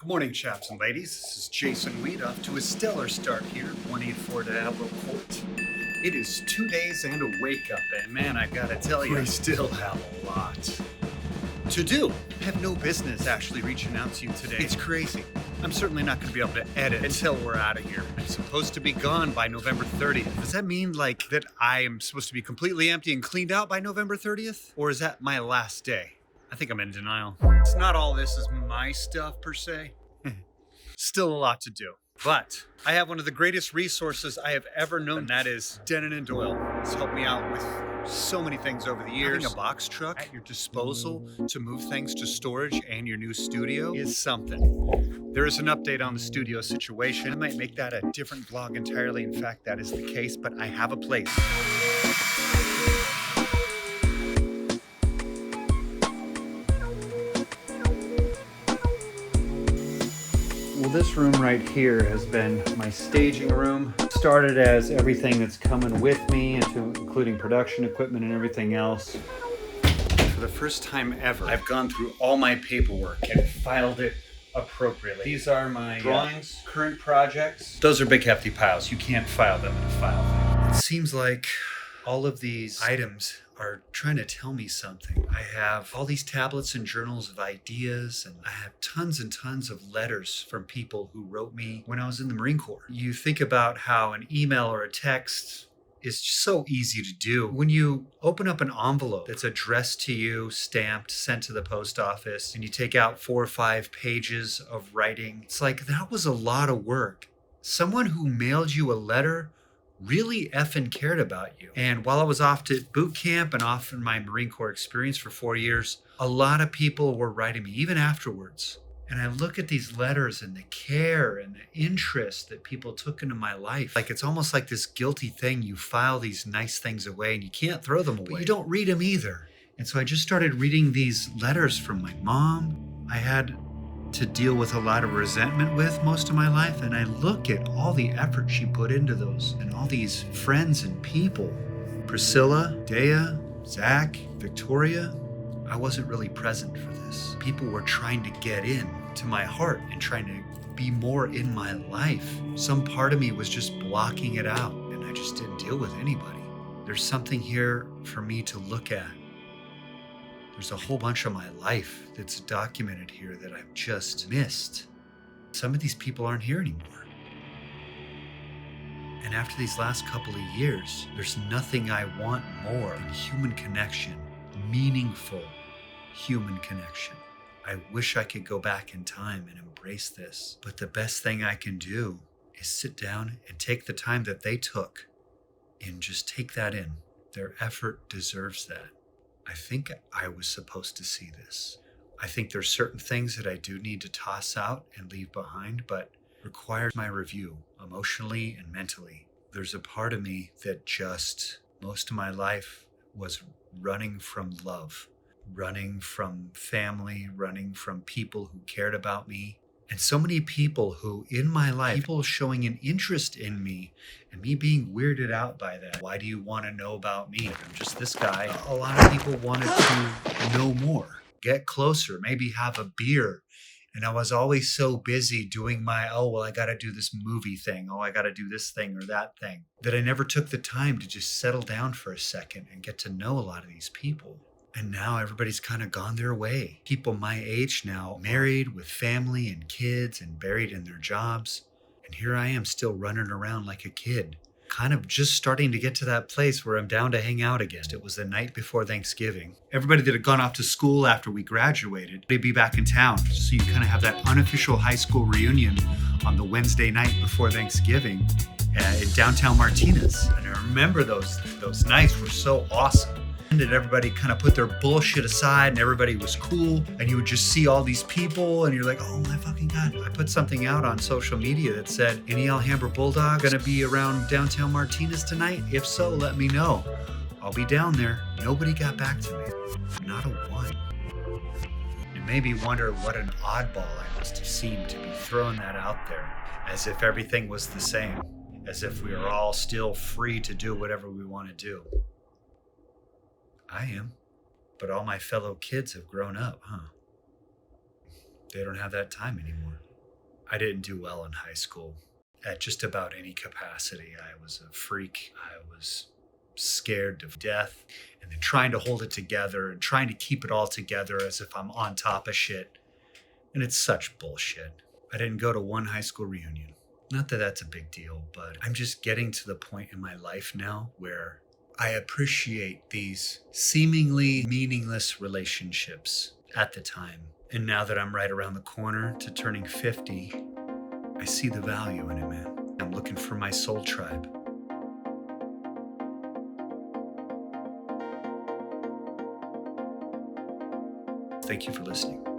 Good morning, chaps and ladies. This is Jason Weed off to a stellar start here, 184 Diablo Court. It is 2 days and a wake up, and man, I gotta tell you, I still have a lot to do. I have no business actually reaching out to you today. It's crazy. I'm certainly not going to be able to edit until we're out of here. I'm supposed to be gone by November 30th. Does that mean that I am supposed to be completely empty and cleaned out by November 30th? Or is that my last day? I think I'm in denial. It's not all this is my stuff per se. Still a lot to do. But I have one of the greatest resources I have ever known, and that is Denon & Doyle. It's helped me out with so many things over the years. Having a box truck at your disposal to move things to storage and your new studio is something. There is an update on the studio situation. I might make that a different vlog entirely. In fact, that is the case, but I have a place. Well, this room right here has been my staging room. Started as everything that's coming with me, including production equipment and everything else. For the first time ever, I've gone through all my paperwork and filed it appropriately. These are my drawings, current projects. Those are big hefty piles. You can't file them in a file thing. It seems like all of these items are trying to tell me something. I have all these tablets and journals of ideas, and I have tons and tons of letters from people who wrote me when I was in the Marine Corps. You think about how an email or a text is so easy to do. When you open up an envelope that's addressed to you, stamped, sent to the post office, and you take out 4 or 5 pages of writing, it's like that was a lot of work. Someone who mailed you a letter really effing cared about you. And while I was off to boot camp and off in my Marine Corps experience for 4 years, a lot of people were writing me, even afterwards. And I look at these letters and the care and the interest that people took into my life. Like, it's almost like this guilty thing. You file these nice things away and you can't throw them away. But you don't read them either. And so I just started reading these letters from my mom. I had to deal with a lot of resentment with most of my life, and I look at all the effort she put into those and all these friends and people. Priscilla, Dea, Zach, Victoria. I wasn't really present for this. People were trying to get in to my heart and trying to be more in my life. Some part of me was just blocking it out, and I just didn't deal with anybody. There's something here for me to look at. There's a whole bunch of my life that's documented here that I've just missed. Some of these people aren't here anymore. And after these last couple of years, there's nothing I want more than human connection, meaningful human connection. I wish I could go back in time and embrace this, but the best thing I can do is sit down and take the time that they took and just take that in. Their effort deserves that. I think I was supposed to see this. I think there's certain things that I do need to toss out and leave behind, but requires my review emotionally and mentally. There's a part of me that just most of my life was running from love, running from family, running from people who cared about me. And so many people who in my life, people showing an interest in me and me being weirded out by that. Why do you want to know about me? I'm just this guy. A lot of people wanted to know more, get closer, maybe have a beer. And I was always so busy doing my, I got to do this movie thing. I got to do this thing or that thing, that I never took the time to just settle down for a second and get to know a lot of these people. And now everybody's kind of gone their way. People my age now, married with family and kids and buried in their jobs. And here I am still running around like a kid, kind of just starting to get to that place where I'm down to hang out again. It was the night before Thanksgiving. Everybody that had gone off to school after we graduated, they'd be back in town. So you kind of have that unofficial high school reunion on the Wednesday night before Thanksgiving in downtown Martinez. And I remember those nights were so awesome. And everybody kind of put their bullshit aside and everybody was cool, and you would just see all these people and you're like, oh my fucking God. I put something out on social media that said, any Alhambra Bulldog gonna be around downtown Martinez tonight? If so, let me know. I'll be down there. Nobody got back to me. Not a one. It made me wonder what an oddball I must have seemed to be throwing that out there, as if everything was the same, as if we were all still free to do whatever we want to do. I am, but all my fellow kids have grown up, huh? They don't have that time anymore. I didn't do well in high school at just about any capacity. I was a freak. I was scared of death and then trying to hold it together and trying to keep it all together as if I'm on top of shit. And it's such bullshit. I didn't go to one high school reunion. Not that that's a big deal, but I'm just getting to the point in my life now where I appreciate these seemingly meaningless relationships at the time. And now that I'm right around the corner to turning 50, I see the value in it, man. I'm looking for my soul tribe. Thank you for listening.